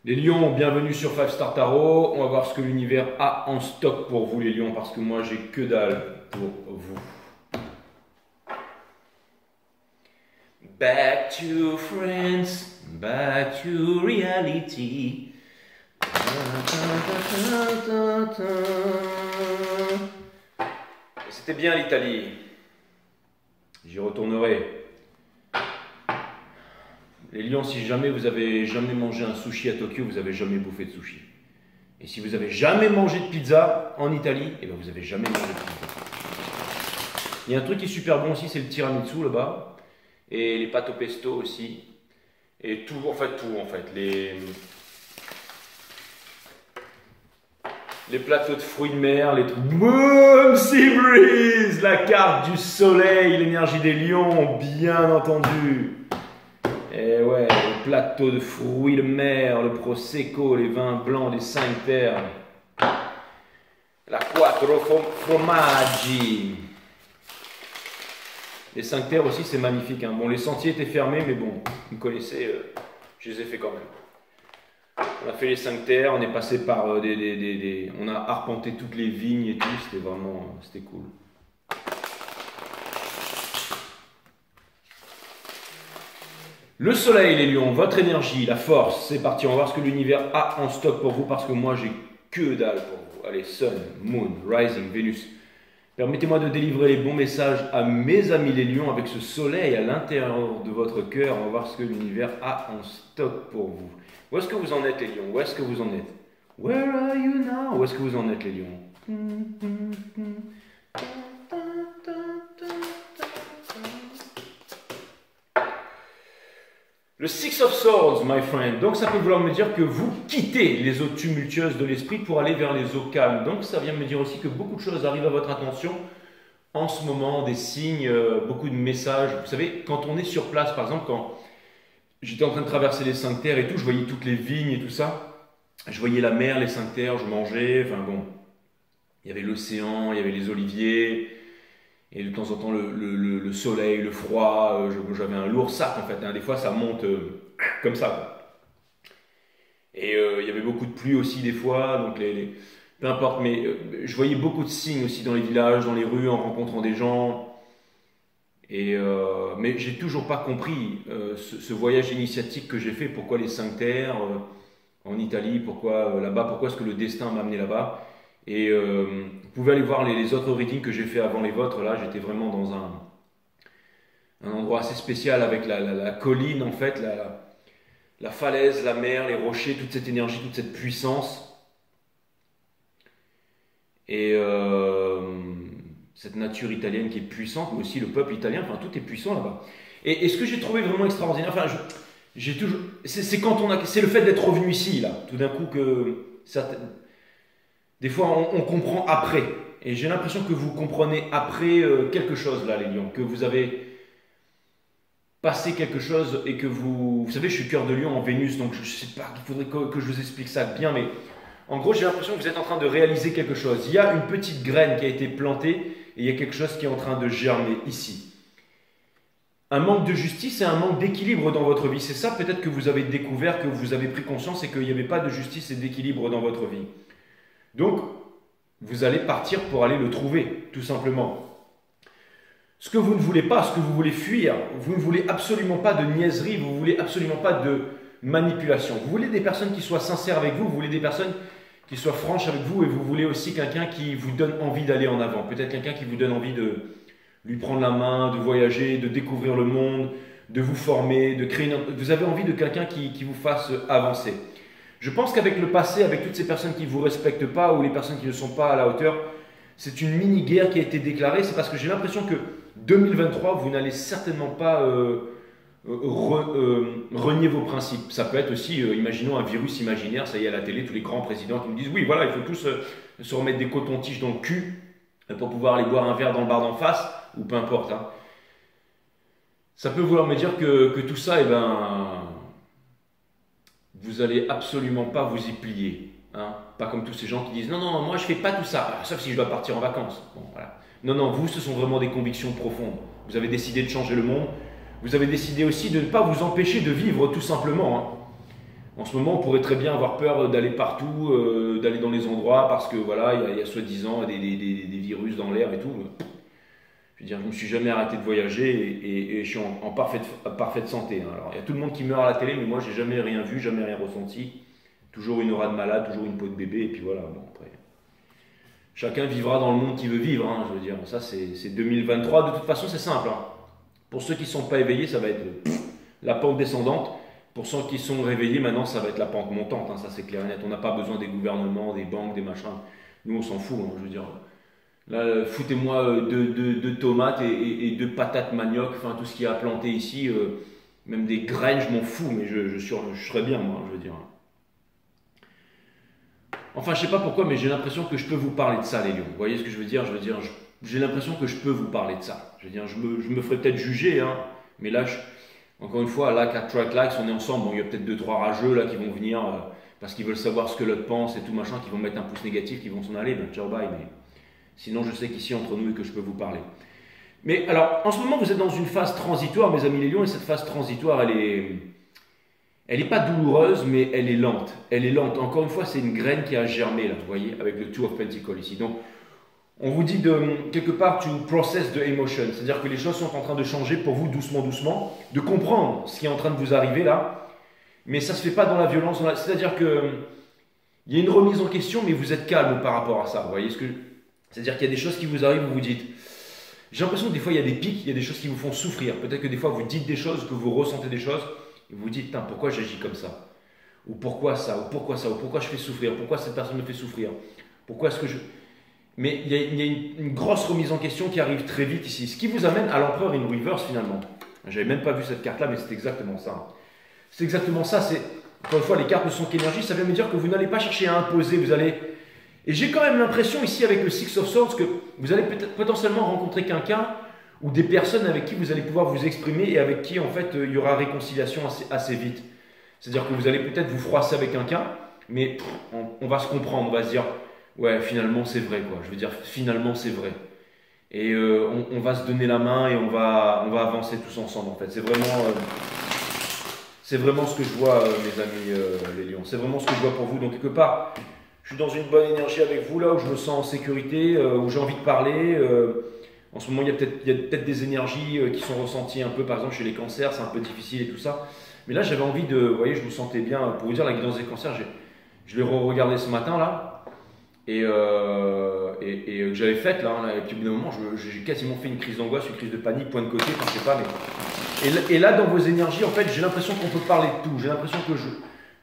Les lions, bienvenue sur 5 Star Tarot. On va voir ce que l'univers a en stock pour vous les lions parce que moi j'ai que dalle pour vous. Back to friends, back to reality. C'était bien l'Italie. J'y retournerai. Les lions, si jamais vous avez jamais mangé un sushi à Tokyo, vous avez jamais bouffé de sushi. Et si vous avez jamais mangé de pizza en Italie, eh ben vous avez jamais mangé de pizza. Il y a un truc qui est super bon aussi, c'est le tiramisu là-bas. Et les pâtes au pesto aussi. Et tout, en fait, les plateaux de fruits de mer, les trucs. Boom, Sea Breeze, la carte du soleil, l'énergie des lions, bien entendu. Et ouais, le plateau de fruits de mer, le prosecco, les vins blancs des 5 terres. La quattro formaggi. Les 5 terres aussi, c'est magnifique. Hein. Bon, les sentiers étaient fermés, mais bon, vous me connaissez, je les ai fait quand même. On a fait les 5 terres, on est passé par on a arpenté toutes les vignes et tout, c'était vraiment, c'était cool. Le soleil, les lions, votre énergie, la force, c'est parti. On va voir ce que l'univers a en stock pour vous parce que moi, j'ai que dalle pour vous. Allez, Sun, Moon, Rising, Vénus. Permettez-moi de délivrer les bons messages à mes amis les lions avec ce soleil à l'intérieur de votre cœur. On va voir ce que l'univers a en stock pour vous. Où est-ce que vous en êtes, les lions? Où est-ce que vous en êtes? Where are you now? Où est-ce que vous en êtes, les lions? Le Six of Swords, my friend. Donc ça peut vouloir me dire que vous quittez les eaux tumultueuses de l'esprit pour aller vers les eaux calmes. Donc ça vient me dire aussi que beaucoup de choses arrivent à votre attention en ce moment, des signes, beaucoup de messages. Vous savez, quand on est sur place, par exemple, quand j'étais en train de traverser les 5 terres et tout, je voyais toutes les vignes et tout ça. Je voyais la mer, les 5 terres, je mangeais, enfin bon. Il y avait l'océan, il y avait les oliviers. Et de temps en temps, le soleil, le froid, j'avais un lourd sac en fait. Hein. Des fois, ça monte comme ça. Quoi. Et il y avait beaucoup de pluie aussi des fois, donc peu importe. Mais je voyais beaucoup de signes aussi dans les villages, dans les rues, en rencontrant des gens. Et, mais j'ai toujours pas compris ce voyage initiatique que j'ai fait. Pourquoi les 5 terres en Italie? Pourquoi là-bas? Pourquoi est-ce que le destin m'a amené là-bas? Et vous pouvez aller voir les autres readings que j'ai fait avant les vôtres. Là, j'étais vraiment dans un endroit assez spécial avec la colline, en fait, la falaise, la mer, les rochers, toute cette énergie, toute cette puissance. Et cette nature italienne qui est puissante, mais aussi le peuple italien, enfin, tout est puissant là-bas. Et ce que j'ai trouvé vraiment extraordinaire, enfin, j'ai toujours. C'est quand on a. C'est le fait d'être revenu ici, là, tout d'un coup, que certaines. Des fois, on comprend après. Et j'ai l'impression que vous comprenez après quelque chose, là, les lions. Que vous avez passé quelque chose et que vous... Vous savez, je suis cœur de lion en Vénus, donc je ne sais pas, il faudrait que je vous explique ça bien, mais en gros, j'ai l'impression que vous êtes en train de réaliser quelque chose. Il y a une petite graine qui a été plantée et il y a quelque chose qui est en train de germer ici. Un manque de justice et un manque d'équilibre dans votre vie. C'est ça peut-être que vous avez découvert, que vous avez pris conscience et qu'il n'y avait pas de justice et d'équilibre dans votre vie. Donc, vous allez partir pour aller le trouver, tout simplement. Ce que vous ne voulez pas, ce que vous voulez fuir, vous ne voulez absolument pas de niaiserie, vous ne voulez absolument pas de manipulation. Vous voulez des personnes qui soient sincères avec vous, vous voulez des personnes qui soient franches avec vous et vous voulez aussi quelqu'un qui vous donne envie d'aller en avant. Peut-être quelqu'un qui vous donne envie de lui prendre la main, de voyager, de découvrir le monde, de vous former, de créer une... Vous avez envie de quelqu'un qui vous fasse avancer. Je pense qu'avec le passé, avec toutes ces personnes qui ne vous respectent pas ou les personnes qui ne sont pas à la hauteur, c'est une mini-guerre qui a été déclarée. C'est parce que j'ai l'impression que 2023, vous n'allez certainement pas renier vos principes. Ça peut être aussi, imaginons un virus imaginaire, ça y est à la télé, tous les grands présidents qui nous disent « Oui, voilà, il faut tous se remettre des cotons-tiges dans le cul pour pouvoir aller boire un verre dans le bar d'en face, ou peu importe. Hein. » Ça peut vouloir me dire que tout ça, eh ben... vous allez absolument pas vous y plier. Hein. Pas comme tous ces gens qui disent « Non, non, moi je fais pas tout ça, sauf si je dois partir en vacances. » Bon, voilà. Non, non, vous, ce sont vraiment des convictions profondes. Vous avez décidé de changer le monde. Vous avez décidé aussi de ne pas vous empêcher de vivre tout simplement. Hein. En ce moment, on pourrait très bien avoir peur d'aller partout, d'aller dans les endroits parce que voilà, il y a soi-disant des virus dans l'air et tout. Je veux dire, je ne me suis jamais arrêté de voyager et je suis en parfaite santé, hein. Alors, il y a tout le monde qui meurt à la télé, mais moi, j'ai jamais rien vu, jamais rien ressenti. Toujours une aura de malade, toujours une peau de bébé, et puis voilà. Bon, après, chacun vivra dans le monde qu'il veut vivre, hein, je veux dire. Ça, c'est 2023. De toute façon, c'est simple, hein. Pour ceux qui ne sont pas éveillés, ça va être la pente descendante. Pour ceux qui sont réveillés, maintenant, ça va être la pente montante, hein, ça c'est clair et net. On n'a pas besoin des gouvernements, des banques, des machins. Nous, on s'en fout, hein, je veux dire. Là, foutez-moi de tomates et de patates manioc, enfin tout ce qu'il y a à planter ici, même des graines, je m'en fous, mais je serais bien, moi, je veux dire. Enfin, je sais pas pourquoi, mais j'ai l'impression que je peux vous parler de ça, les lions. Vous voyez ce que je veux dire? J'ai l'impression que je peux vous parler de ça. Je veux dire, je me ferais peut-être juger, hein, mais là, encore une fois, là, 4 Track Likes, on est ensemble. Bon, il y a peut-être 2-3 rageux là qui vont venir parce qu'ils veulent savoir ce que l'autre pense et tout machin, qui vont mettre un pouce négatif, qui vont s'en aller. Ben, ciao, bye. Mais sinon, je sais qu'ici, entre nous, et que je peux vous parler. Mais alors, en ce moment, vous êtes dans une phase transitoire, mes amis les lions, et cette phase transitoire, elle est pas douloureuse, mais elle est lente. Elle est lente. Encore une fois, c'est une graine qui a germé, là, vous voyez, avec le Two of Pentacles ici. Donc, on vous dit de, quelque part, to process the emotion. C'est-à-dire que les choses sont en train de changer pour vous doucement, doucement, de comprendre ce qui est en train de vous arriver là. Mais ça ne se fait pas dans la violence. C'est-à-dire qu'il y a une remise en question, mais vous êtes calme par rapport à ça. Vous voyez ce que c'est-à-dire qu'il y a des choses qui vous arrivent, vous vous dites. J'ai l'impression que des fois, il y a des pics, il y a des choses qui vous font souffrir. Peut-être que des fois, vous dites des choses, que vous ressentez des choses, et vous vous dites, pourquoi j'agis comme ça? Ou pourquoi ça? Ou pourquoi ça? Ou pourquoi je fais souffrir? Pourquoi cette personne me fait souffrir? Pourquoi est-ce que je... Mais il y a une grosse remise en question qui arrive très vite ici. Ce qui vous amène à l'empereur in reverse finalement. J'avais même pas vu cette carte-là, mais c'est exactement ça. C'est exactement ça. Encore une fois, les cartes ne sont qu'énergie. Ça vient me dire que vous n'allez pas chercher à imposer. Vous allez... Et j'ai quand même l'impression ici avec le Six of Swords que vous allez potentiellement rencontrer quelqu'un ou des personnes avec qui vous allez pouvoir vous exprimer et avec qui en fait il y aura réconciliation assez vite. C'est-à-dire que vous allez peut-être vous froisser avec quelqu'un, mais on va se comprendre, on va se dire... Ouais, finalement c'est vrai quoi. Je veux dire, finalement c'est vrai. Et on va se donner la main et on va avancer tous ensemble en fait. C'est vraiment ce que je vois, mes amis les lions. C'est vraiment ce que je vois pour vous. Donc quelque part, je suis dans une bonne énergie avec vous là où je me sens en sécurité, où j'ai envie de parler. En ce moment, il y a peut-être des énergies qui sont ressenties un peu, par exemple chez les cancers, c'est un peu difficile et tout ça. Mais là, j'avais envie de, vous voyez, je me sentais bien. Pour vous dire, la guidance des cancers, je l'ai regardé ce matin là. Et que j'avais faite là, et puis au bout d'un moment j'ai quasiment fait une crise d'angoisse, une crise de panique, point de côté, enfin je sais pas, mais... Et là dans vos énergies en fait j'ai l'impression qu'on peut parler de tout, j'ai l'impression que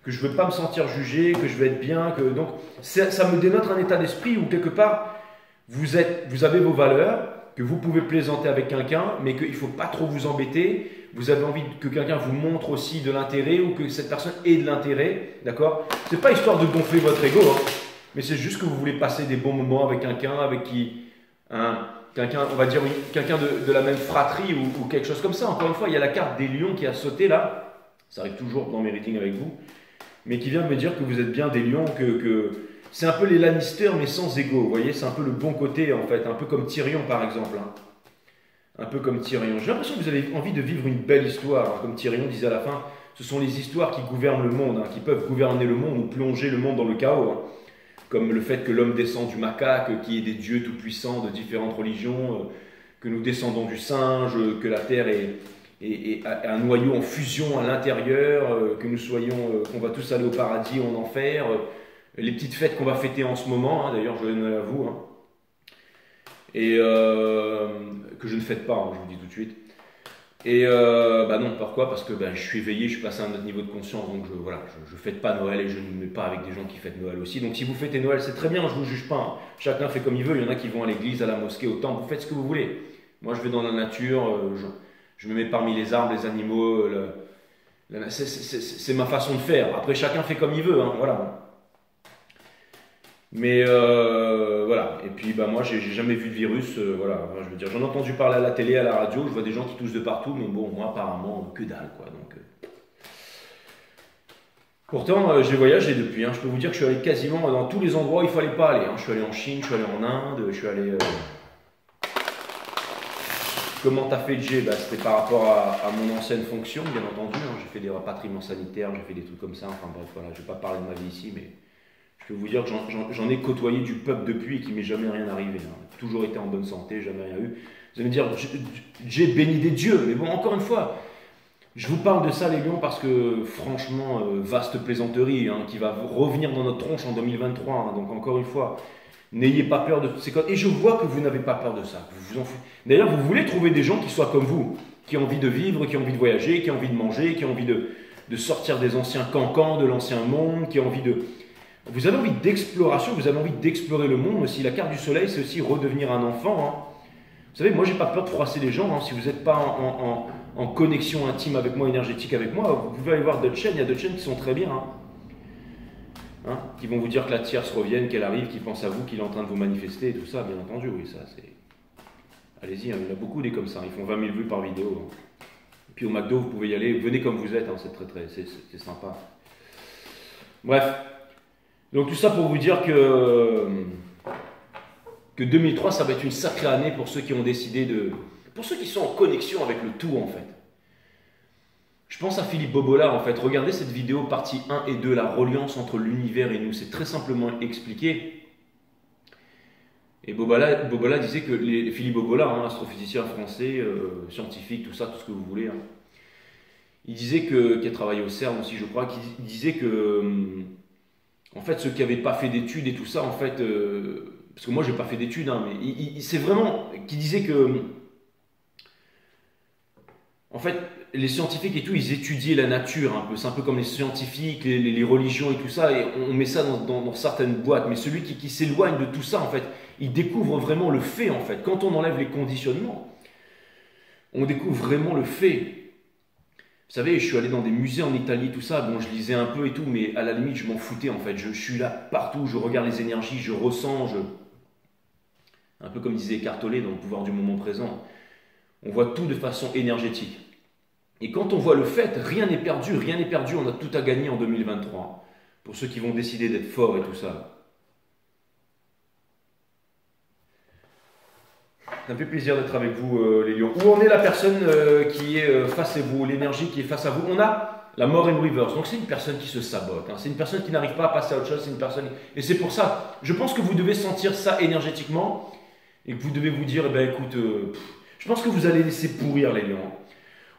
je veux pas me sentir jugé, que je veux être bien, donc ça me dénote un état d'esprit où quelque part vous avez vos valeurs, que vous pouvez plaisanter avec quelqu'un, mais qu'il ne faut pas trop vous embêter, vous avez envie que quelqu'un vous montre aussi de l'intérêt ou que cette personne ait de l'intérêt, d'accord? C'est pas histoire de gonfler votre ego, hein. Mais c'est juste que vous voulez passer des bons moments avec quelqu'un, avec qui, quelqu'un, on va dire quelqu'un de la même fratrie ou quelque chose comme ça. Encore une fois, il y a la carte des lions qui a sauté là. Ça arrive toujours dans mes readings avec vous, mais qui vient de me dire que vous êtes bien des lions, que c'est un peu les Lannister mais sans ego. Vous voyez, c'est un peu le bon côté en fait, un peu comme Tyrion par exemple. Hein. Un peu comme Tyrion. J'ai l'impression que vous avez envie de vivre une belle histoire, hein. Comme Tyrion disait à la fin. Ce sont les histoires qui gouvernent le monde, hein, qui peuvent gouverner le monde ou plonger le monde dans le chaos. Hein. Comme le fait que l'homme descend du macaque, qu'il y ait des dieux tout-puissants de différentes religions, que nous descendons du singe, que la terre est un noyau en fusion à l'intérieur, que nous soyons, qu'on va tous aller au paradis ou en enfer, les petites fêtes qu'on va fêter en ce moment, hein, d'ailleurs joyeux Noël à vous, hein, et que je ne fête pas, hein, je vous dis tout de suite. Et non, pourquoi? Parce que je suis éveillé, je suis passé à un autre niveau de conscience, donc je fête pas Noël et je ne me mets pas avec des gens qui fêtent Noël aussi. Donc si vous fêtez Noël, c'est très bien, je ne vous juge pas. Hein. Chacun fait comme il veut, il y en a qui vont à l'église, à la mosquée, au temple, vous faites ce que vous voulez. Moi je vais dans la nature, je me mets parmi les arbres, les animaux, c'est ma façon de faire. Après chacun fait comme il veut, hein, voilà. Mais voilà, et puis moi j'ai jamais vu de virus, voilà, enfin, je veux dire, j'en ai entendu parler à la télé, à la radio, je vois des gens qui toussent de partout, mais bon, moi apparemment, que dalle quoi, donc... Pourtant, j'ai voyagé depuis, hein, je peux vous dire que je suis allé quasiment dans tous les endroits où il fallait pas aller, hein. Je suis allé en Chine, je suis allé en Inde, je suis allé... Comment tu as fait le G? Bah, c'était par rapport à mon ancienne fonction, bien entendu. Hein. J'ai fait des rapatriements sanitaires, j'ai fait des trucs comme ça. Enfin bref, voilà, je ne vais pas parler de ma vie ici, mais je peux vous dire que j'en ai côtoyé du peuple depuis et qu'il m'est jamais rien arrivé. Hein. J'ai toujours été en bonne santé, jamais rien eu. Vous allez me dire, j'ai béni des dieux. Mais bon, encore une fois, je vous parle de ça, les lions, parce que franchement, vaste plaisanterie hein, qui va revenir dans notre tronche en 2023. Hein. Donc encore une fois, n'ayez pas peur de toutes ces codes. Et je vois que vous n'avez pas peur de ça. Vous vous en foutez. D'ailleurs, vous voulez trouver des gens qui soient comme vous, qui ont envie de vivre, qui ont envie de voyager, qui ont envie de manger, qui ont envie de sortir des anciens cancans, de l'ancien monde, qui ont envie de... Vous avez envie d'exploration, vous avez envie d'explorer le monde aussi. La carte du soleil, c'est aussi redevenir un enfant. Hein. Vous savez, moi, j'ai pas peur de froisser les gens. Hein. Si vous n'êtes pas en connexion intime avec moi, énergétique avec moi, vous pouvez aller voir d'autres chaînes. Il y a d'autres chaînes qui sont très bien. Hein. Hein, qui vont vous dire que la tierce revienne, qu'elle arrive, qu'il pense à vous, qu'il est en train de vous manifester, et tout ça, bien entendu, oui, ça c'est... Allez-y, hein, il y en a beaucoup des comme ça, ils font 20 000 vues par vidéo. Hein. Puis au McDo, vous pouvez y aller, venez comme vous êtes, hein, c'est sympa. Bref, donc tout ça pour vous dire que 2003, ça va être une sacrée année pour ceux qui ont décidé de... Pour ceux qui sont en connexion avec le tout, en fait. Je pense à Philippe Bobola, en fait. Regardez cette vidéo, partie 1 et 2, la reliance entre l'univers et nous. C'est très simplement expliqué. Et Bobola disait que... Philippe Bobola, hein, astrophysicien français, scientifique, tout ça, tout ce que vous voulez. Hein, il disait que... Qui a travaillé au CERN aussi, je crois. Qu'il disait que... En fait, ceux qui n'avaient pas fait d'études et tout ça, en fait... parce que moi, je n'ai pas fait d'études, hein, mais c'est vraiment... Qui disait que... En fait, les scientifiques et tout, ils étudiaient la nature un peu. C'est un peu comme les scientifiques, les religions et tout ça, et on met ça dans certaines boîtes. Mais celui qui s'éloigne de tout ça, en fait, il découvre vraiment le fait, en fait. Quand on enlève les conditionnements, on découvre vraiment le fait. Vous savez, je suis allé dans des musées en Italie, tout ça. Bon, je lisais un peu et tout, mais à la limite, je m'en foutais, en fait. Je suis là partout, je regarde les énergies, je ressens, un peu comme disait Eckhart Tolle dans Le pouvoir du moment présent. On voit tout de façon énergétique. Et quand on voit le fait, rien n'est perdu, on a tout à gagner en 2023. Pour ceux qui vont décider d'être forts et tout ça. Ça me fait plaisir d'être avec vous, les lions. Où en est la personne qui est face à vous, l'énergie qui est face à vous? On a la mort in reverse. Donc c'est une personne qui se sabote. Hein. C'est une personne qui n'arrive pas à passer à autre chose. C'est une personne... Et c'est pour ça, je pense que vous devez sentir ça énergétiquement. Et que vous devez vous dire, eh ben, écoute, je pense que vous allez laisser pourrir les lions.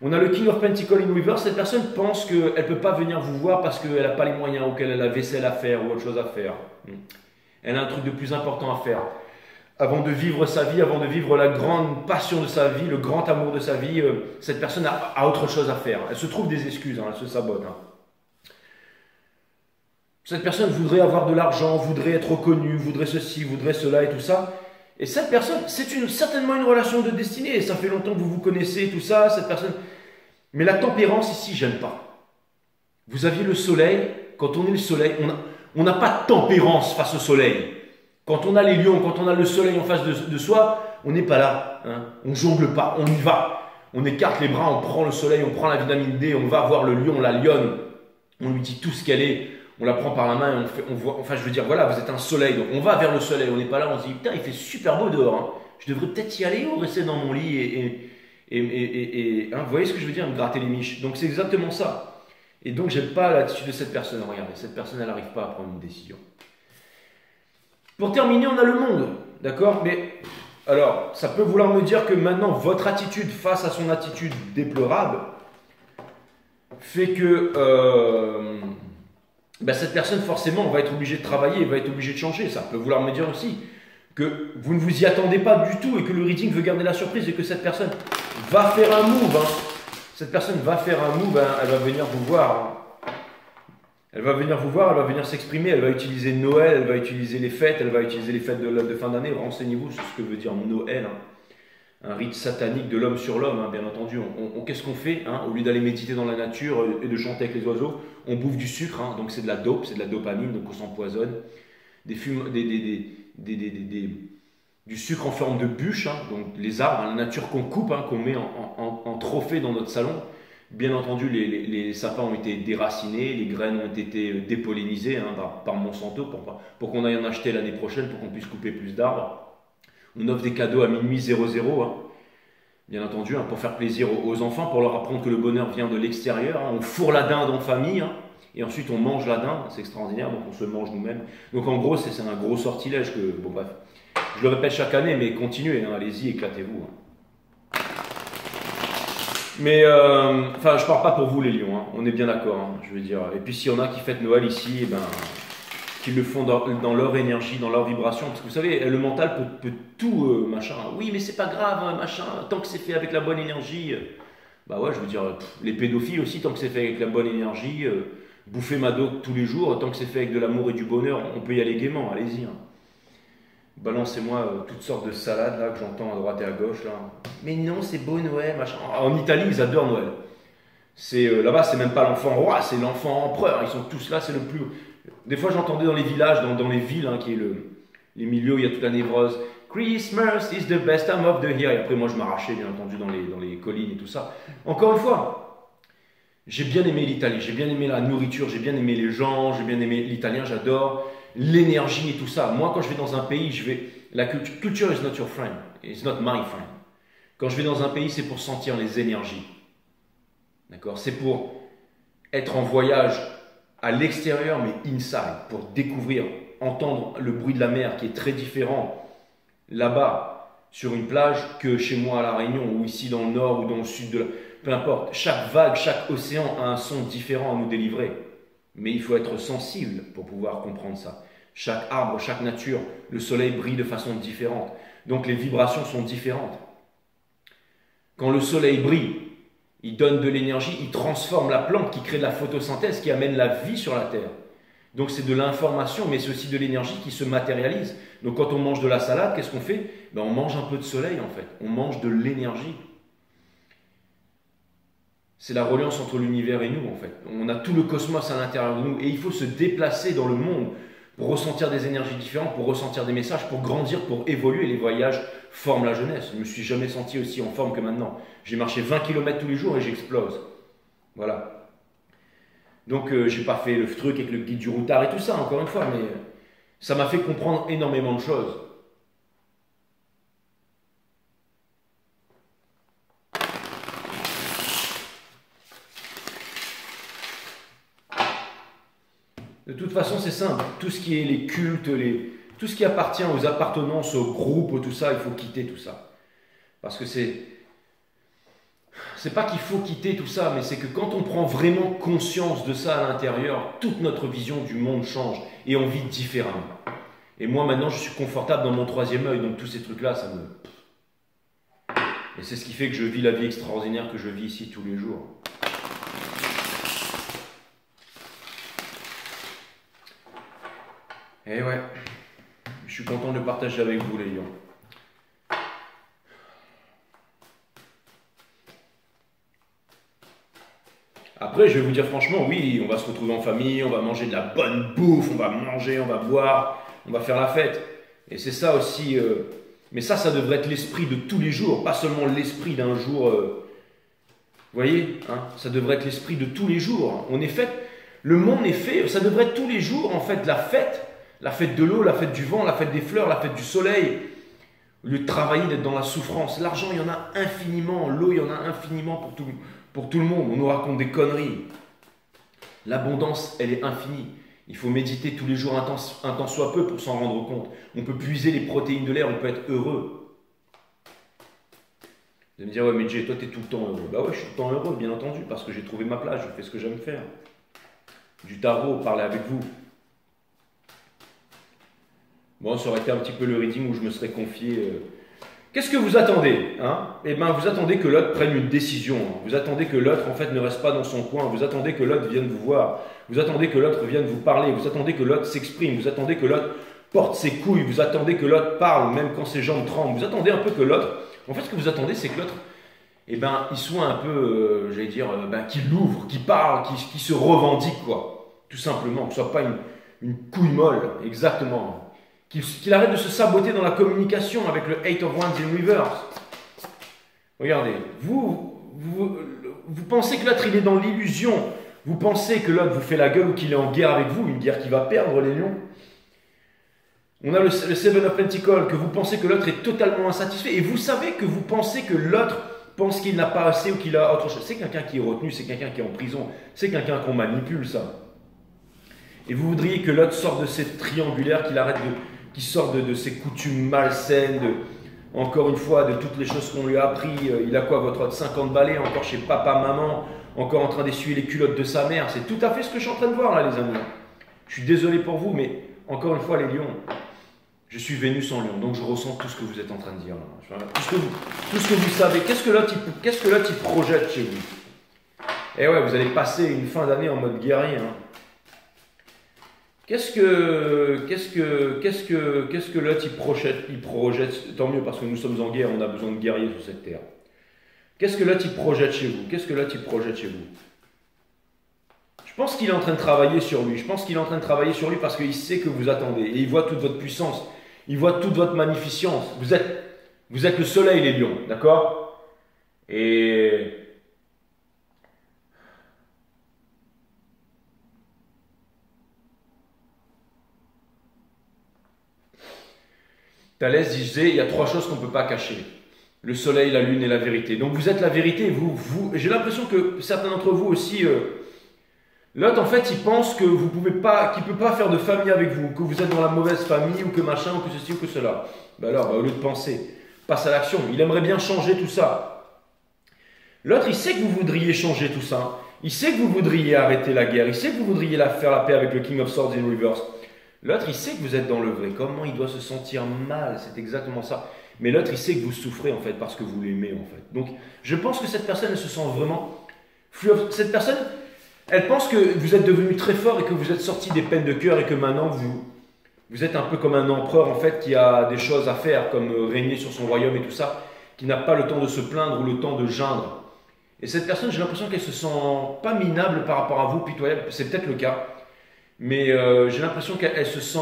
On a le King of Pentacles in reverse. Cette personne pense qu'elle ne peut pas venir vous voir parce qu'elle n'a pas les moyens ou qu'elle a la vaisselle à faire ou autre chose à faire. Elle a un truc de plus important à faire. Avant de vivre sa vie, avant de vivre la grande passion de sa vie, le grand amour de sa vie, cette personne a autre chose à faire. Elle se trouve des excuses, hein, elle se sabote. Hein. Cette personne voudrait avoir de l'argent, voudrait être reconnue, voudrait ceci, voudrait cela et tout ça. Et cette personne, c'est certainement une relation de destinée. Et ça fait longtemps que vous vous connaissez, tout ça, cette personne. Mais la tempérance ici, j'aime pas. Vous aviez le soleil. Quand on est le soleil, on n'a pas de tempérance face au soleil. Quand on a les lions, quand on a le soleil en face de soi, on n'est pas là. Hein. On jongle pas, on y va. On écarte les bras, on prend le soleil, on prend la vitamine D, on va voir le lion, la lionne. On lui dit tout ce qu'elle est. On la prend par la main, on voit, enfin je veux dire, voilà, vous êtes un soleil, donc on va vers le soleil, on n'est pas là, on se dit, putain, il fait super beau dehors, hein. Je devrais peut-être y aller ou rester dans mon lit hein, vous voyez ce que je veux dire, me gratter les miches. Donc c'est exactement ça. Et donc j'aime pas l'attitude de cette personne, regardez, cette personne, elle n'arrive pas à prendre une décision. Pour terminer, on a le monde, d'accord? Mais, alors, ça peut vouloir me dire que maintenant, votre attitude face à son attitude déplorable fait que... ben cette personne, forcément, va être obligée de travailler, va être obligée de changer. Ça peut vouloir me dire aussi que vous ne vous y attendez pas du tout et que le reading veut garder la surprise et que cette personne va faire un move. Hein. Cette personne va faire un move, hein. Elle va venir vous voir. Hein. Elle va venir vous voir, elle va venir s'exprimer, elle va utiliser Noël, elle va utiliser les fêtes, elle va utiliser les fêtes de fin d'année. Renseignez-vous sur ce que veut dire Noël. Hein. Un rite satanique de l'homme sur l'homme, hein, bien entendu. Qu'est-ce qu'on fait hein, au lieu d'aller méditer dans la nature et de chanter avec les oiseaux, on bouffe du sucre, hein, donc c'est de la dope, c'est de la dopamine, donc on s'empoisonne. Du sucre en forme de bûche, hein, donc les arbres, hein, la nature qu'on coupe, hein, qu'on met en trophée dans notre salon. Bien entendu, les sapins ont été déracinés, les graines ont été dépollinisées hein, par Monsanto pour qu'on aille en acheter l'année prochaine, pour qu'on puisse couper plus d'arbres. On offre des cadeaux à minuit 00. Hein. bien entendu, hein, pour faire plaisir aux enfants, pour leur apprendre que le bonheur vient de l'extérieur. Hein. On fourre la dinde en famille, hein, et ensuite on mange la dinde, c'est extraordinaire, donc on se mange nous-mêmes. Donc en gros, c'est un gros sortilège que, bon bref, je le répète chaque année, mais continuez, hein, allez-y, éclatez-vous. Hein. Mais, enfin, je parle pas pour vous les lions, hein, on est bien d'accord, hein, je veux dire. Et puis s'il y en a qui fêtent Noël ici, eh ben, qu'ils le font dans leur énergie, dans leur vibration, parce que vous savez, le mental peut tout, machin. Oui, mais c'est pas grave, hein, machin, tant que c'est fait avec la bonne énergie. Bah ouais, je veux dire, les pédophiles aussi, tant que c'est fait avec la bonne énergie, bouffer McDo tous les jours, tant que c'est fait avec de l'amour et du bonheur, on peut y aller gaiement, allez-y. Hein. Balancez-moi toutes sortes de salades là que j'entends à droite et à gauche là. Mais non, c'est beau Noël, machin. En Italie, ils adorent Noël. C'est là-bas, c'est même pas l'enfant roi, c'est l'enfant empereur. Ils sont tous là, c'est le plus. Des fois, j'entendais dans les villages, dans les villes, hein, qui est les milieux où il y a toute la névrose. Christmas is the best time of the year. Et après, moi, je m'arrachais, bien entendu, dans les collines et tout ça. Encore une fois, j'ai bien aimé l'Italie, j'ai bien aimé la nourriture, j'ai bien aimé les gens, j'ai bien aimé l'italien, j'adore l'énergie et tout ça. Moi, quand je vais dans un pays, la culture is not your friend, it's not my friend. Quand je vais dans un pays, c'est pour sentir les énergies. D'accord? C'est pour être en voyage à l'extérieur, mais inside, pour découvrir, entendre le bruit de la mer qui est très différent là-bas, sur une plage, que chez moi à La Réunion, ou ici dans le nord, ou dans le sud de la... Peu importe, chaque vague, chaque océan a un son différent à nous délivrer. Mais il faut être sensible pour pouvoir comprendre ça. Chaque arbre, chaque nature, le soleil brille de façon différente. Donc les vibrations sont différentes. Quand le soleil brille, il donne de l'énergie, il transforme la plante qui crée de la photosynthèse, qui amène la vie sur la terre. Donc c'est de l'information, mais c'est aussi de l'énergie qui se matérialise. Donc quand on mange de la salade, qu'est-ce qu'on fait? Ben, on mange un peu de soleil en fait, on mange de l'énergie. C'est la reliance entre l'univers et nous en fait. On a tout le cosmos à l'intérieur de nous et il faut se déplacer dans le monde pour ressentir des énergies différentes, pour ressentir des messages, pour grandir, pour évoluer. Les voyages forment la jeunesse. Je ne me suis jamais senti aussi en forme que maintenant. J'ai marché 20 km tous les jours et j'explose. Voilà. Donc j'ai pas fait le truc avec le guide du routard et tout ça, encore une fois, mais ça m'a fait comprendre énormément de choses. De toute façon, c'est simple. Tout ce qui est les cultes, tout ce qui appartient aux appartenances, aux groupes, tout ça, il faut quitter tout ça. Parce que c'est pas qu'il faut quitter tout ça, mais c'est que quand on prend vraiment conscience de ça à l'intérieur, toute notre vision du monde change et on vit différemment. Et moi, maintenant, je suis confortable dans mon troisième œil, donc tous ces trucs-là, ça me... Et c'est ce qui fait que je vis la vie extraordinaire que je vis ici tous les jours. Et ouais, je suis content de le partager avec vous les lions. Après, je vais vous dire franchement, oui, on va se retrouver en famille, on va manger de la bonne bouffe, on va manger, on va boire, on va faire la fête. Et c'est ça aussi, mais ça devrait être l'esprit de tous les jours, pas seulement l'esprit d'un jour, vous voyez, hein, ça devrait être l'esprit de tous les jours. On est fait, le monde est fait, ça devrait être tous les jours en fait la fête de l'eau, la fête du vent, la fête des fleurs, la fête du soleil. Au lieu de travailler, d'être dans la souffrance. L'argent, il y en a infiniment. L'eau, il y en a infiniment pour tout le monde. On nous raconte des conneries. L'abondance, elle est infinie. Il faut méditer tous les jours un temps soit peu pour s'en rendre compte. On peut puiser les protéines de l'air, on peut être heureux. Vous allez me dire, ouais, mais Jay, toi, tu es tout le temps heureux. Bah ouais, je suis tout le temps heureux, bien entendu, parce que j'ai trouvé ma place, je fais ce que j'aime faire. Du tarot, parler avec vous. Bon, ça aurait été un petit peu le reading où je me serais confié. Qu'est-ce que vous attendez, hein? Eh bien, vous attendez que l'autre prenne une décision. Vous attendez que l'autre, en fait, ne reste pas dans son coin. Vous attendez que l'autre vienne vous voir. Vous attendez que l'autre vienne vous parler. Vous attendez que l'autre s'exprime. Vous attendez que l'autre porte ses couilles. Vous attendez que l'autre parle, même quand ses jambes tremblent. Vous attendez un peu que l'autre... En fait, ce que vous attendez, c'est que l'autre, eh ben, il soit un peu, j'allais dire, qu'il ouvre, qu'il parle, qu'il se revendique, quoi. Tout simplement. Que ce ne soit pas une couille molle, exactement. Qu'il arrête de se saboter dans la communication avec le Eight of Wands in reverse. Regardez, vous pensez que l'autre il est dans l'illusion, vous pensez que l'autre vous fait la gueule ou qu'il est en guerre avec vous, une guerre qui va perdre les lions. On a le Seven of Pentacles, que vous pensez que l'autre est totalement insatisfait, et vous savez que vous pensez que l'autre pense qu'il n'a pas assez ou qu'il a autre chose. C'est quelqu'un qui est retenu, c'est quelqu'un qui est en prison, c'est quelqu'un qu'on manipule, ça. Et vous voudriez que l'autre sorte de cette triangulaire, qu'il sorte de ses coutumes malsaines, encore une fois, de toutes les choses qu'on lui a appris. Il a quoi, votre autre 50 balais, encore chez papa, maman, encore en train d'essuyer les culottes de sa mère. C'est tout à fait ce que je suis en train de voir là, les amis. Je suis désolé pour vous, mais encore une fois, les lions, je suis Vénus en lion, donc je ressens tout ce que vous êtes en train de dire là. Tout ce que vous savez. Qu'est-ce que l'autre il projette chez vous? Eh ouais, vous allez passer une fin d'année en mode guerrier. Hein. Qu'est-ce que l'autre il projette? Tant mieux parce que nous sommes en guerre, on a besoin de guerriers sur cette terre. Qu'est-ce que l'autre il projette chez vous? Qu'est-ce que l'autre il projette chez vous? Je pense qu'il est en train de travailler sur lui. Je pense qu'il est en train de travailler sur lui parce qu'il sait que vous attendez. Et il voit toute votre puissance. Il voit toute votre magnificence. Vous êtes le soleil, les lions. D'accord? Et Thalès disait, il y a 3 choses qu'on ne peut pas cacher. Le soleil, la lune et la vérité. Donc vous êtes la vérité. J'ai l'impression que certains d'entre vous aussi... l'autre, en fait, il pense que vous pouvez pas, qu'il ne peut pas faire de famille avec vous, que vous êtes dans la mauvaise famille, ou que machin, ou que ceci, ou que cela. Ben alors, au lieu de penser, passe à l'action. Il aimerait bien changer tout ça. L'autre, il sait que vous voudriez changer tout ça. Il sait que vous voudriez arrêter la guerre. Il sait que vous voudriez faire la paix avec le King of Swords in Reverse. L'autre, il sait que vous êtes dans le vrai. Comment il doit se sentir mal? C'est exactement ça. Mais l'autre, il sait que vous souffrez, en fait, parce que vous l'aimez, en fait. Donc, je pense que cette personne, elle se sent vraiment... Cette personne... Elle pense que vous êtes devenu très fort et que vous êtes sorti des peines de cœur et que maintenant vous êtes un peu comme un empereur en fait qui a des choses à faire comme régner sur son royaume et tout ça, qui n'a pas le temps de se plaindre ou le temps de geindre. Et cette personne, j'ai l'impression qu'elle se sent pas minable par rapport à vous, pitoyable, c'est peut-être le cas, mais j'ai l'impression qu'elle se sent...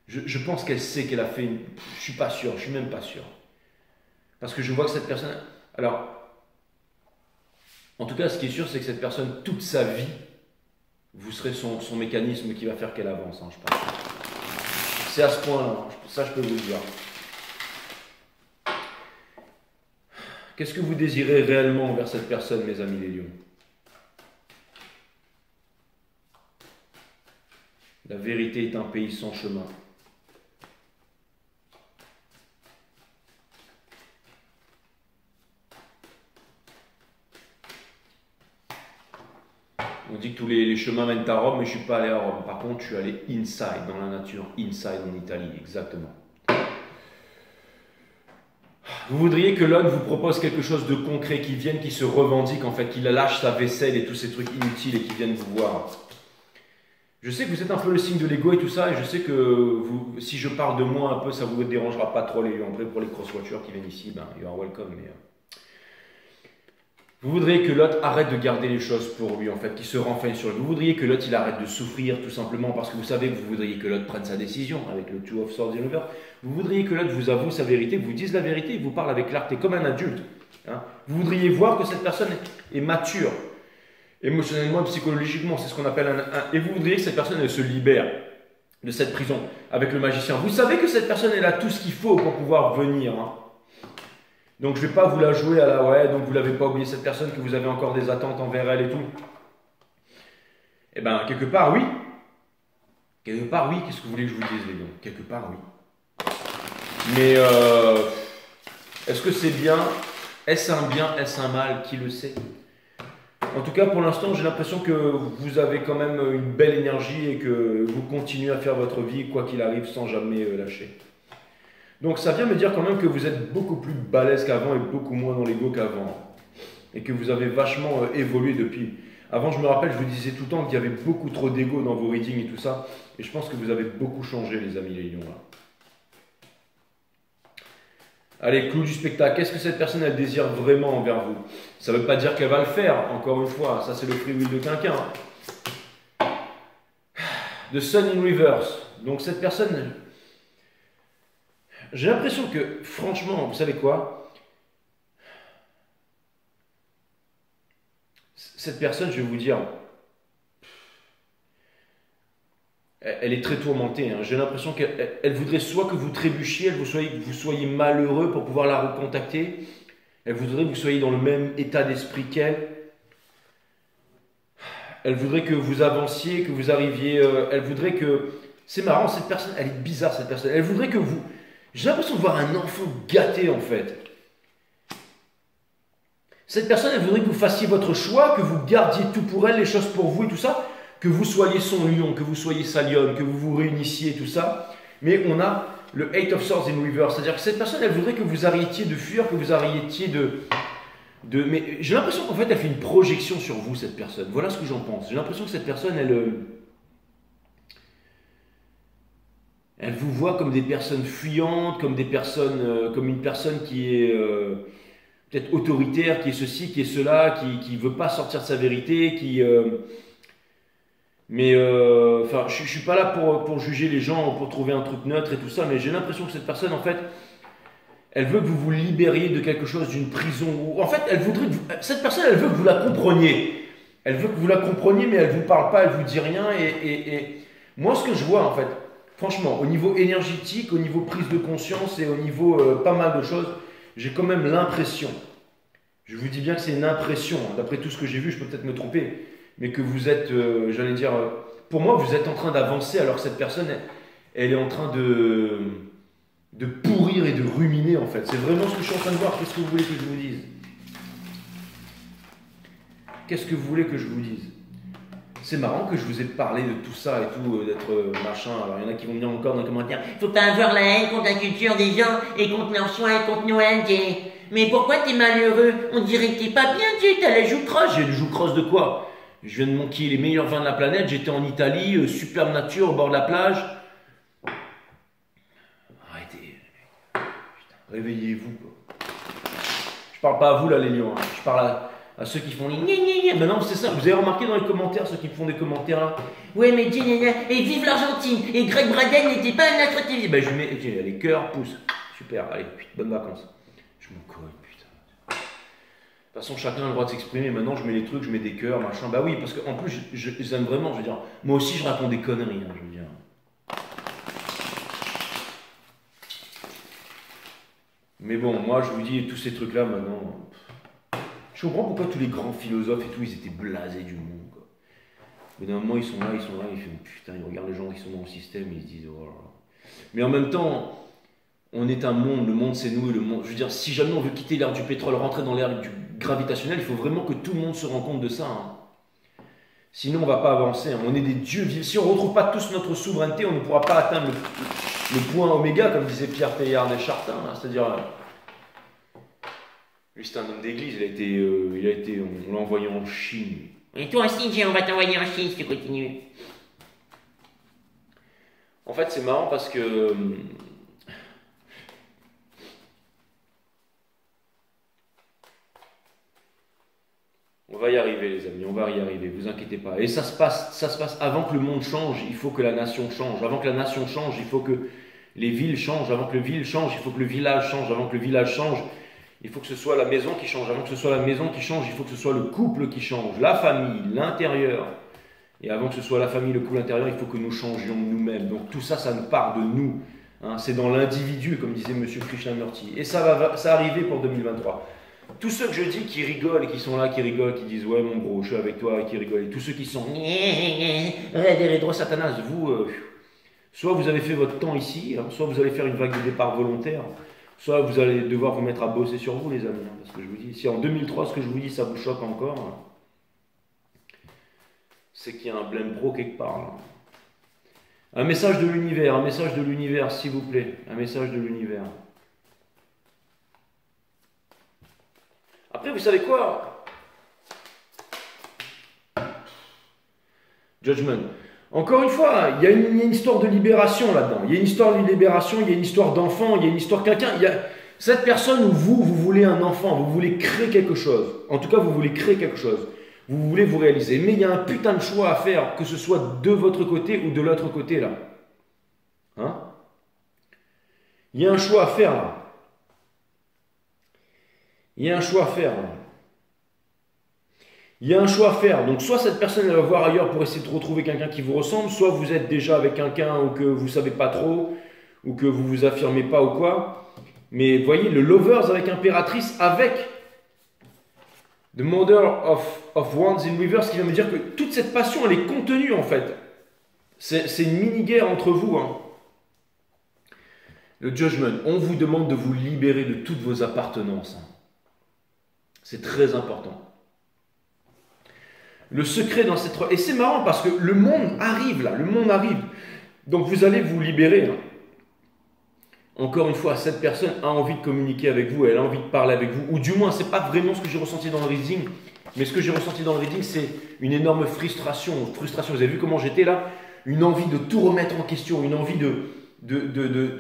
je pense qu'elle sait qu'elle a fait... Je suis pas sûr, je suis même pas sûr. Parce que je vois que cette personne... Alors... En tout cas, ce qui est sûr, c'est que cette personne, toute sa vie, vous serez son mécanisme qui va faire qu'elle avance, hein, je pense. C'est à ce point-là, ça je peux vous le dire. Qu'est-ce que vous désirez réellement envers cette personne, mes amis les lions? La vérité est un pays sans chemin. On dit que tous les chemins mènent à Rome, mais je ne suis pas allé à Rome. Par contre, je suis allé inside, dans la nature, inside en Italie, exactement. Vous voudriez que l'homme vous propose quelque chose de concret, qu'il vienne, qu'il se revendique, en fait, qu'il lâche sa vaisselle et tous ces trucs inutiles et qu'il vienne vous voir. Je sais que vous êtes un peu le signe de l'ego et tout ça, et je sais que si je parle de moi un peu, ça ne vous dérangera pas trop les lions. Après, pour les cross-watchers qui viennent ici, ben, you are welcome, mais... Vous voudriez que l'autre arrête de garder les choses pour lui, en fait, qu'il se renseigne sur lui. Vous voudriez que l'autre il arrête de souffrir, tout simplement, parce que vous savez que vous voudriez que l'autre prenne sa décision avec le Two of Swords in Reverse. Vous voudriez que l'autre vous avoue sa vérité, vous dise la vérité, vous parle avec clarté, comme un adulte. Hein. Vous voudriez voir que cette personne est mature, émotionnellement et psychologiquement, c'est ce qu'on appelle Et vous voudriez que cette personne elle se libère de cette prison avec le magicien. Vous savez que cette personne elle a tout ce qu'il faut pour pouvoir venir. Hein. Donc je ne vais pas vous la jouer à la ouais, donc vous ne l'avez pas oublié cette personne, que vous avez encore des attentes envers elle et tout. Eh bien, quelque part, oui. Quelque part, oui. Qu'est-ce que vous voulez que je vous dise, les gars? Quelque part, oui. Mais est-ce que c'est bien? Est-ce un bien? Est-ce un mal? Qui le sait? En tout cas, pour l'instant, j'ai l'impression que vous avez quand même une belle énergie et que vous continuez à faire votre vie, quoi qu'il arrive, sans jamais lâcher. Donc ça vient me dire quand même que vous êtes beaucoup plus balèze qu'avant et beaucoup moins dans l'ego qu'avant. Et que vous avez vachement évolué depuis. Avant, je me rappelle, je vous disais tout le temps qu'il y avait beaucoup trop d'ego dans vos readings et tout ça. Et je pense que vous avez beaucoup changé, les amis les lions. Là. Allez, clou du spectacle. Qu'est-ce que cette personne, elle désire vraiment envers vous? Ça ne veut pas dire qu'elle va le faire, encore une fois. Ça, c'est le free will de quelqu'un. The Sun in Reverse. Donc cette personne... J'ai l'impression que, franchement, vous savez quoi? Cette personne, je vais vous dire, elle est très tourmentée. Hein. J'ai l'impression qu'elle voudrait soit que vous trébuchiez, que vous soyez malheureux pour pouvoir la recontacter, Elle voudrait que vous soyez dans le même état d'esprit qu'elle. Elle voudrait que vous avanciez, que vous arriviez. Elle voudrait que. C'est marrant, cette personne, elle est bizarre cette personne. Elle voudrait que vous. J'ai l'impression de voir un enfant gâté en fait. Cette personne, elle voudrait que vous fassiez votre choix, que vous gardiez tout pour elle, les choses pour vous et tout ça. Que vous soyez son lion, que vous soyez sa lionne, que vous vous réunissiez, tout ça. Mais on a le Eight of Swords in Reverse. C'est-à-dire que cette personne, elle voudrait que vous arrêtiez de fuir, que vous arrêtiez mais j'ai l'impression qu'en fait, elle fait une projection sur vous, cette personne. Voilà ce que j'en pense. J'ai l'impression que cette personne, elle vous voit comme des personnes fuyantes, comme des personnes, comme une personne qui est peut-être autoritaire, qui est ceci, qui est cela, qui ne veut pas sortir de sa vérité, enfin, je suis pas là pour juger les gens, pour trouver un truc neutre et tout ça, mais j'ai l'impression que cette personne, en fait, elle veut que vous vous libériez de quelque chose, d'une prison. En fait, cette personne, elle veut que vous la compreniez. Elle veut que vous la compreniez, mais elle ne vous parle pas, elle ne vous dit rien. Et moi, ce que je vois, en fait, franchement, au niveau énergétique, au niveau prise de conscience et au niveau pas mal de choses, j'ai quand même l'impression, je vous dis bien que c'est une impression, hein, d'après tout ce que j'ai vu, je peux peut-être me tromper, mais que vous êtes, j'allais dire, pour moi, vous êtes en train d'avancer alors que cette personne, elle est en train de pourrir et de ruminer en fait. C'est vraiment ce que je suis en train de voir. Qu'est-ce que vous voulez que je vous dise? Qu'est-ce que vous voulez que je vous dise? C'est marrant que je vous ai parlé de tout ça et tout, d'être machin. Alors il y en a qui vont me dire encore dans les commentaires, faut pas avoir la haine contre la culture des gens et contre leurs soins et contre Noël, Dieu. Mais pourquoi t'es malheureux? On dirait que t'es pas bien, Dieu, t'as la joue croche. J'ai le joue crosse de quoi? Je viens de manquer les meilleurs vins de la planète, j'étais en Italie, superbe nature au bord de la plage. Arrêtez, putain, réveillez-vous quoi. Je parle pas à vous là les lions, hein. Je parle à ceux qui font les gna gna gna. Maintenant c'est ça, vous avez remarqué dans les commentaires, ceux qui font des commentaires là. Ouais mais Dieu, et vive l'Argentine, et Greg Braden n'était pas à notre télé. Ben je mets, les cœurs, pouces, super, allez, bonnes vacances. Je m'en cogne, putain. De toute façon, chacun a le droit de s'exprimer. Maintenant, je mets les trucs, je mets des cœurs, machin. Bah oui, parce qu'en plus, j'aime vraiment. Je veux dire, moi aussi, je raconte des conneries. Hein, je veux dire. Mais bon, moi, je vous dis, tous ces trucs-là, maintenant. Je comprends pourquoi tous les grands philosophes et tout, ils étaient blasés du monde. Quoi. Mais d'un moment, ils sont là, ils font putain, ils regardent les gens qui sont dans le système, et ils se disent, oh là là. Mais en même temps. On est un monde, le monde c'est nous et le monde. Je veux dire, si jamais on veut quitter l'ère du pétrole, rentrer dans l'ère du gravitationnel, il faut vraiment que tout le monde se rende compte de ça. Hein. Sinon, on ne va pas avancer. Hein. On est des dieux vivants. Si on ne retrouve pas tous notre souveraineté, on ne pourra pas atteindre le point oméga, comme disait Pierre Teilhard des Chartins. C'est-à-dire, lui c'est un homme d'église, on l'a envoyé en Chine. Et toi aussi, Dieu, on va t'envoyer en Chine si tu continues. En fait, c'est marrant parce que. On va y arriver les amis, on va y arriver, vous inquiétez pas. Et ça se passe avant que le monde change, il faut que la nation change. Avant que la nation change, il faut que les villes changent. Avant que le ville change, il faut que le village change. Avant que le village change, il faut que ce soit la maison qui change. Avant que ce soit la maison qui change, il faut que ce soit le couple qui change. La famille, l'intérieur. Et avant que ce soit la famille, le couple intérieur, il faut que nous changions nous-mêmes. Donc tout ça, ça nous part de nous. Hein, c'est dans l'individu, comme disait M. Krishnamurti. Et ça va arriver pour 2023. Tous ceux que je dis qui rigolent et qui sont là, qui rigolent, qui disent ouais mon gros, je suis avec toi et qui rigolent, et tous ceux qui sont des droits satanas, vous, soit vous avez fait votre temps ici, hein, soit vous allez faire une vague de départ volontaire, soit vous allez devoir vous mettre à bosser sur vous les amis, hein, parce que je vous dis, si en 2003 ce que je vous dis ça vous choque encore, hein, c'est qu'il y a un blême pro quelque part. Là. Un message de l'univers, s'il vous plaît, un message de l'univers. Après, vous savez quoi? Judgment. Encore une fois, il y a une histoire de libération là-dedans. Il y a une histoire de libération, il y a une histoire d'enfant, il y a une histoire quelqu'un. Cette personne où vous voulez un enfant, vous voulez créer quelque chose. En tout cas, vous voulez créer quelque chose. Vous voulez vous réaliser. Mais il y a un putain de choix à faire, que ce soit de votre côté ou de l'autre côté là. Hein? Il y a un choix à faire là. Il y a un choix à faire. Il y a un choix à faire. Donc soit cette personne elle va voir ailleurs pour essayer de retrouver quelqu'un qui vous ressemble, soit vous êtes déjà avec quelqu'un ou que vous ne savez pas trop, ou que vous ne vous affirmez pas ou quoi. Mais voyez, le Lovers avec Impératrice, avec The Mother of Wands in Reverse, qui vient me dire que toute cette passion, elle est contenue en fait. C'est une mini-guerre entre vous. Hein. Le Judgment, on vous demande de vous libérer de toutes vos appartenances. Hein. C'est très important. Le secret dans cette... Et c'est marrant parce que le monde arrive là, le monde arrive. Donc vous allez vous libérer. Hein. Encore une fois, cette personne a envie de communiquer avec vous, elle a envie de parler avec vous, ou du moins, c'est pas vraiment ce que j'ai ressenti dans le reading, mais ce que j'ai ressenti dans le reading, c'est une énorme frustration. Vous avez vu comment j'étais là? Une envie de tout remettre en question, une envie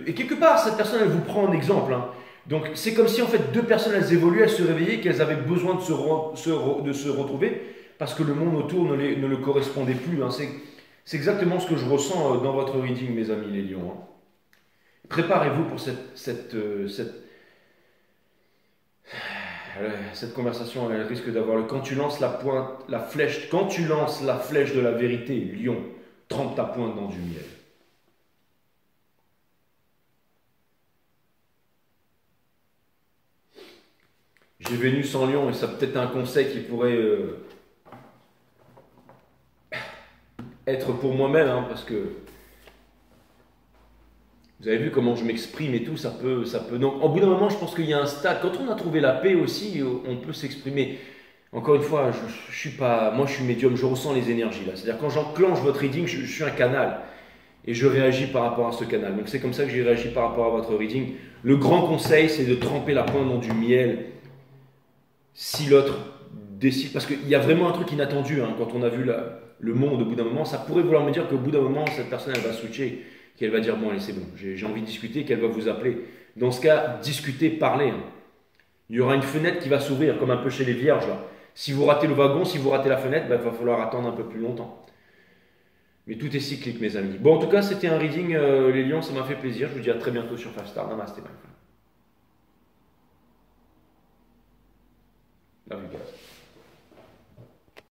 Et quelque part, cette personne, elle vous prend en exemple. Hein. Donc, c'est comme si, en fait, deux personnes, elles évoluaient, elles se réveillaient, qu'elles avaient besoin de se retrouver, parce que le monde autour ne le correspondait plus. Hein. C'est exactement ce que je ressens dans votre reading, mes amis les lions. Hein. Préparez-vous pour cette conversation, elle risque d'avoir le... Quand tu lances la flèche de la vérité, lion, trempe ta pointe dans du miel. J'ai Vénus en lion et ça peut-être un conseil qui pourrait être pour moi-même, hein, parce que vous avez vu comment je m'exprime et tout, ça peut. Donc, au bout d'un moment, je pense qu'il y a un stade. Quand on a trouvé la paix aussi, on peut s'exprimer. Encore une fois, je suis pas. Moi, je suis médium, je ressens les énergies là. C'est-à-dire quand j'enclenche votre reading, je suis un canal et je réagis par rapport à ce canal. Donc, c'est comme ça que j'ai réagi par rapport à votre reading. Le grand conseil, c'est de tremper la pointe dans du miel. Si l'autre décide, parce qu'il y a vraiment un truc inattendu. Hein, quand on a vu le monde, au bout d'un moment, ça pourrait vouloir me dire qu'au bout d'un moment, cette personne, elle va switcher. Qu'elle va dire, bon allez c'est bon, j'ai envie de discuter, qu'elle va vous appeler. Dans ce cas, discutez, parlez. Hein. Il y aura une fenêtre qui va s'ouvrir, comme un peu chez les vierges. Là. Si vous ratez le wagon, si vous ratez la fenêtre, ben, il va falloir attendre un peu plus longtemps. Mais tout est cyclique, mes amis. Bon, en tout cas, c'était un reading, les lions, ça m'a fait plaisir. Je vous dis à très bientôt sur 5 Star. Namaste, my friend. Love you guys.